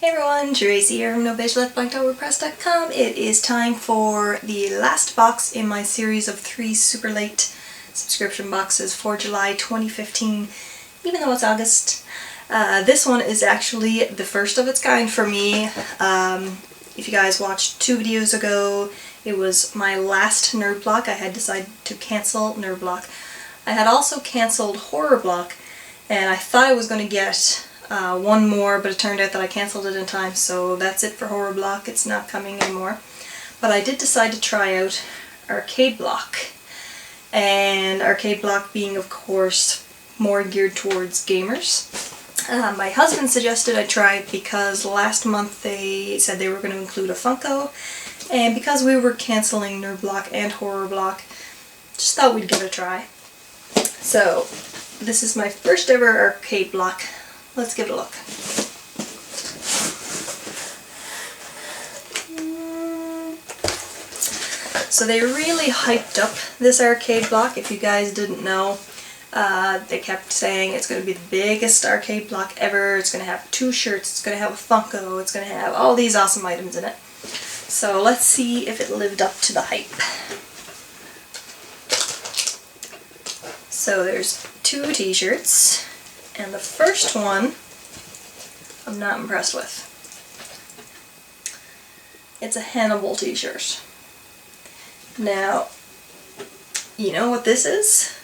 Hey everyone, Tracey here from NoBaseLeftBlank.wordpress.com. It is time for the last box in my series of 3 super late subscription boxes for July 2015, even though it's August. This one is actually the first of its kind for me. If you guys watched 2 videos ago, it was my last nerd block. I had decided to cancel nerd block. I had also cancelled horror block, and I thought I was going to get one more, but it turned out that I cancelled it in time, so that's it for horror block. It's not coming anymore. But I did decide to try out arcade block, and arcade block being, of course, more geared towards gamers. My husband suggested I try it because last month they said they were going to include a Funko, and because we were cancelling nerd block and horror block, just thought we'd give it a try. So this is my first ever arcade block. Let's give it a look. So they really hyped up this arcade block, if you guys didn't know. They kept saying it's going to be the biggest arcade block ever, it's going to have 2 shirts, it's going to have a Funko, it's going to have all these awesome items in it. So let's see if it lived up to the hype. So there's 2 t-shirts. And the first one, I'm not impressed with. It's a Hannibal t-shirt. Now, you know what this is?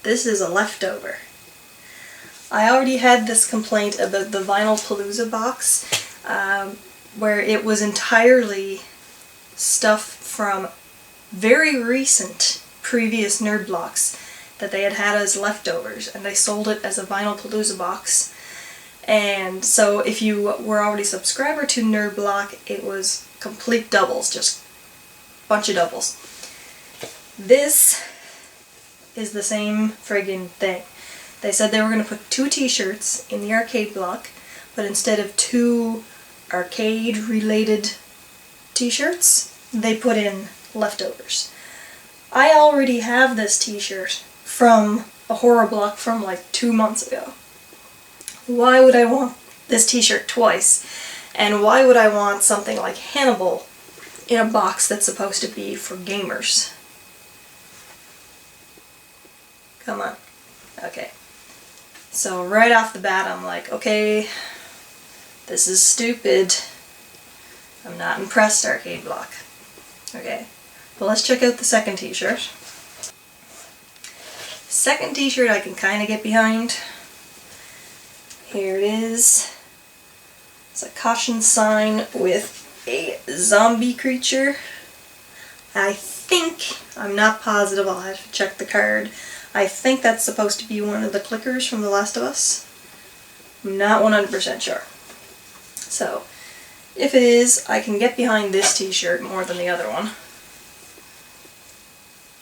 This is a leftover. I already had this complaint about the Vinyl Palooza box, where it was entirely stuff from very recent previous nerd blocks that they had as leftovers, and they sold it as a Vinyl Palooza box. And so if you were already a subscriber to Nerd Block, it was complete doubles, just a bunch of doubles. This is the same friggin' thing. They said they were going to put 2 t-shirts in the arcade block, but instead of 2 arcade-related t-shirts, they put in leftovers. I already have this t-shirt from a horror block from like 2 months ago. Why would I want this t-shirt twice? And why would I want something like Hannibal in a box that's supposed to be for gamers? Come on. Okay. So right off the bat I'm like, okay, this is stupid. I'm not impressed, arcade block. Okay. Well, let's check out the second t-shirt. Second t-shirt I can kind of get behind. Here it is. It's a caution sign with a zombie creature. I think, I'm not positive, I'll have to check the card. I think that's supposed to be one of the clickers from The Last of Us. I'm not 100% sure. So, if it is, I can get behind this t-shirt more than the other one.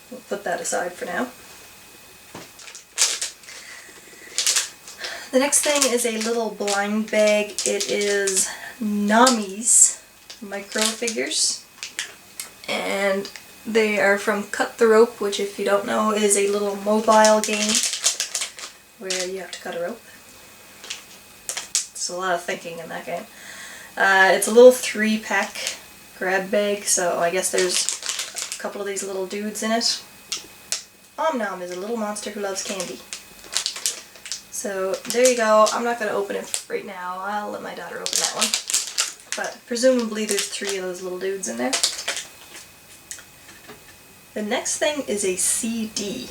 We'll put that aside for now. The next thing is a little blind bag. It is Nami's micro figures, and they are from Cut the Rope, which, if you don't know, is a little mobile game where you have to cut a rope. There's a lot of thinking in that game. It's a little 3-pack grab bag, so I guess there's a couple of these little dudes in it. Nom is a little monster who loves candy. So there you go. I'm not going to open it right now. I'll let my daughter open that one. But presumably there's 3 of those little dudes in there. The next thing is a CD.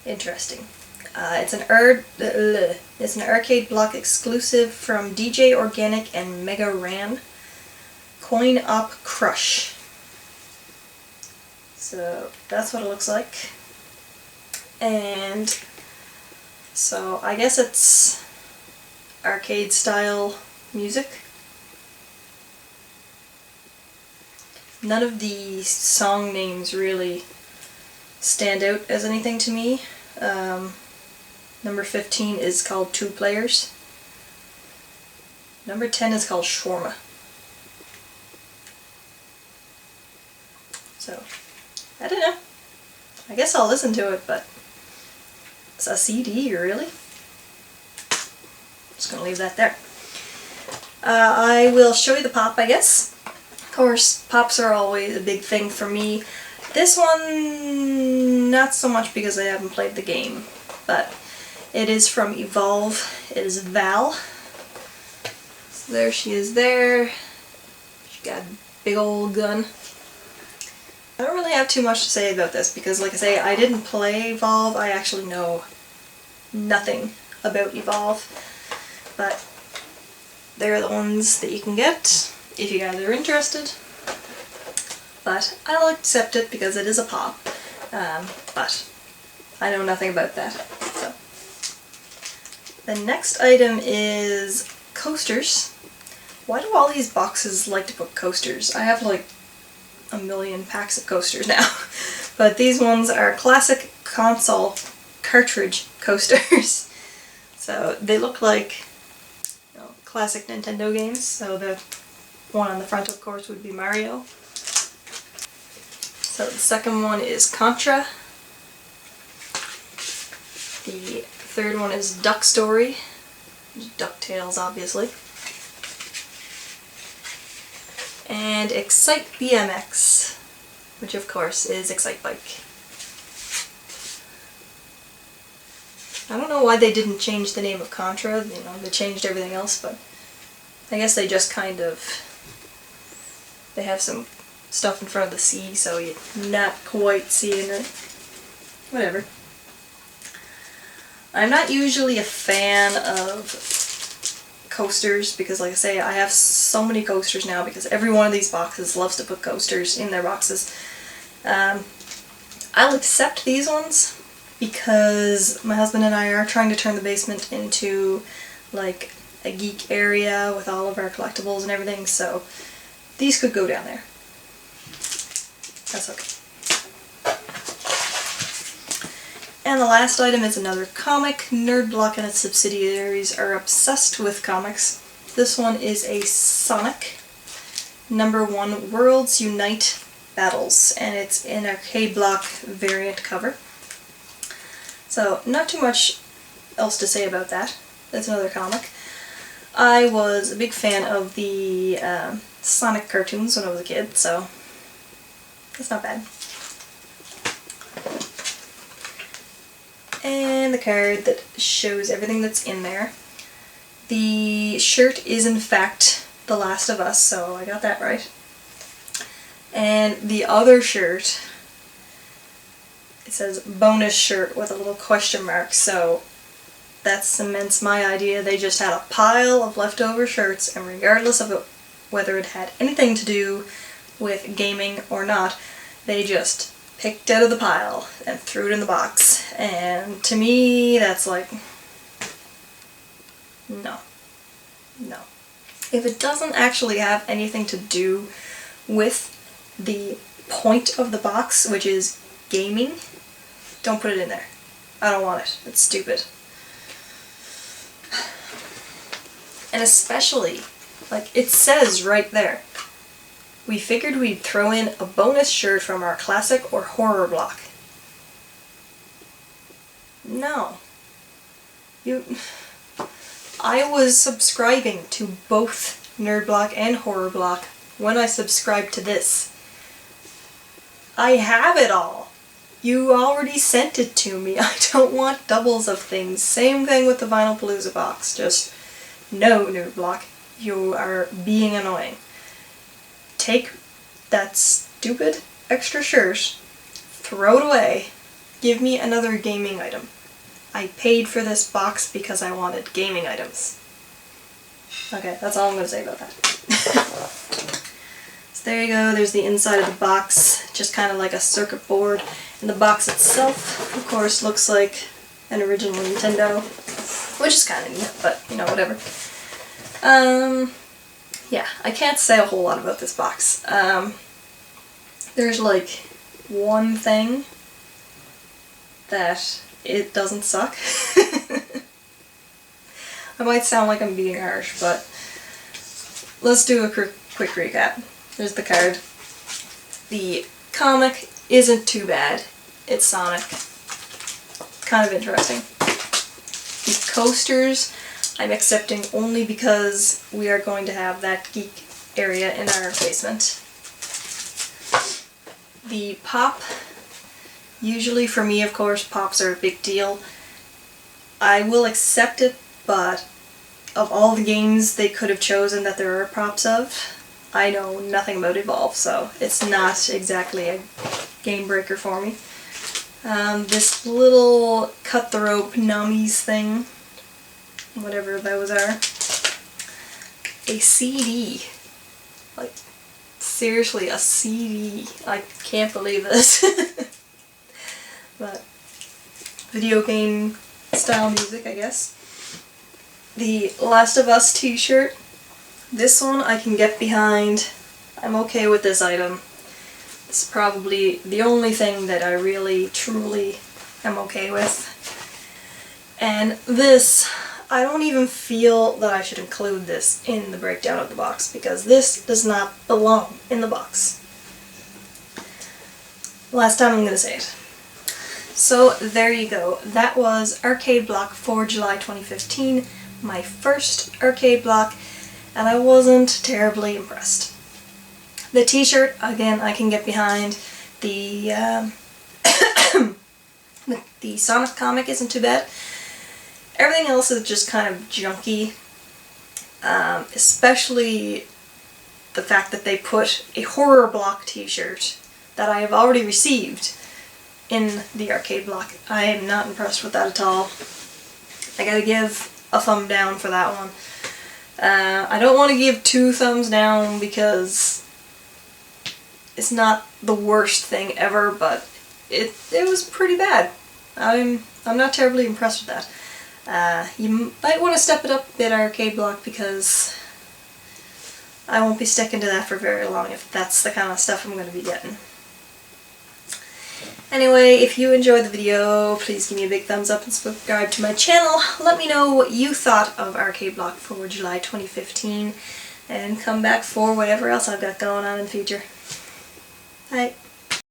Interesting. It's an arcade block exclusive from DJ Organic and Mega Ran. Coin Op Crush. So that's what it looks like. And so I guess it's arcade style music. None of the song names really stand out as anything to me. Number 15 is called 2 Players. Number 10 is called Shawarma. So, I don't know. I guess I'll listen to it, but it's a CD, really? Just gonna leave that there. I will show you the pop, I guess. Of course, pops are always a big thing for me. This one, not so much because I haven't played the game, but it is from Evolve. It is Val. So there she is there. She got a big old gun. I don't really have too much to say about this because, like I say, I didn't play Evolve. I actually know nothing about Evolve, but they're the ones that you can get if you guys are interested. But I'll accept it because it is a pop, but I know nothing about that. So the next item is coasters. Why do all these boxes like to put coasters? I have like a million packs of coasters now. But these ones are classic console cartridge coasters. So they look like, you know, classic Nintendo games. So the one on the front, of course, would be Mario. So the second one is Contra. The third one is Duck Story. DuckTales, obviously. And Excite BMX, which of course is Excite Bike. I don't know why they didn't change the name of Contra, you know, they changed everything else, but I guess they just kind of, they have some stuff in front of the C, so you're not quite seeing it. Whatever. I'm not usually a fan of coasters because, like I say, I have so many coasters now because every one of these boxes loves to put coasters in their boxes. I'll accept these ones because my husband and I are trying to turn the basement into like a geek area with all of our collectibles and everything, so these could go down there. That's okay. And the last item is another comic. Nerdblock and its subsidiaries are obsessed with comics. This one is a Sonic #1 Worlds Unite Battles, and it's in a K-Block variant cover. So not too much else to say about that. That's another comic. I was a big fan of the Sonic cartoons when I was a kid, so that's not bad. And the card that shows everything that's in there. The shirt is in fact The Last of Us, so I got that right. And the other shirt, it says bonus shirt with a little question mark, so that cements my idea. They just had a pile of leftover shirts, and regardless of whether it had anything to do with gaming or not, they just picked out of the pile and threw it in the box. And to me, that's like, no. No. If it doesn't actually have anything to do with the point of the box, which is gaming, don't put it in there. I don't want it. It's stupid. And especially, like, it says right there, we figured we'd throw in a bonus shirt from our classic or horror block. No. I was subscribing to both Nerdblock and Horror Block when I subscribed to this. I have it all. You already sent it to me. I don't want doubles of things. Same thing with the Vinyl Palooza box. Just no, Nerdblock. You are being annoying. Take that stupid extra shirt, throw it away, give me another gaming item. I paid for this box because I wanted gaming items. Okay, that's all I'm going to say about that. So there you go, there's the inside of the box, just kind of like a circuit board. And the box itself, of course, looks like an original Nintendo, which is kind of neat, but, you know, whatever. Yeah, I can't say a whole lot about this box. There's like one thing that it doesn't suck. I might sound like I'm being harsh, but let's do a quick recap. There's the card. The comic isn't too bad. It's Sonic. Kind of interesting. The coasters, I'm accepting only because we are going to have that geek area in our basement. The pop, usually for me, of course, pops are a big deal. I will accept it, but of all the games they could have chosen that there are props of, I know nothing about Evolve, so it's not exactly a game breaker for me. This little cut the rope nummies thing, whatever those are. A CD. Like, seriously, a CD. I can't believe this. But, video game style music, I guess. The Last of Us t-shirt. This one I can get behind. I'm okay with this item. It's probably the only thing that I really, truly am okay with. And this, I don't even feel that I should include this in the breakdown of the box, because this does not belong in the box. Last time I'm going to say it. So there you go. That was Arcade Block for July 2015. My first arcade block, and I wasn't terribly impressed. The t-shirt, again, I can get behind. The the Sonic comic isn't too bad. Everything else is just kind of junky, especially the fact that they put a horror block t-shirt that I have already received in the arcade block. I am not impressed with that at all. I gotta give a thumb down for that one. I don't want to give 2 thumbs down because it's not the worst thing ever, but it was pretty bad. I'm not terribly impressed with that. You might want to step it up a bit, arcade block, because I won't be sticking to that for very long if that's the kind of stuff I'm going to be getting. Anyway, if you enjoyed the video, please give me a big thumbs up and subscribe to my channel. Let me know what you thought of Arcade Block for July 2015, and come back for whatever else I've got going on in the future. Bye.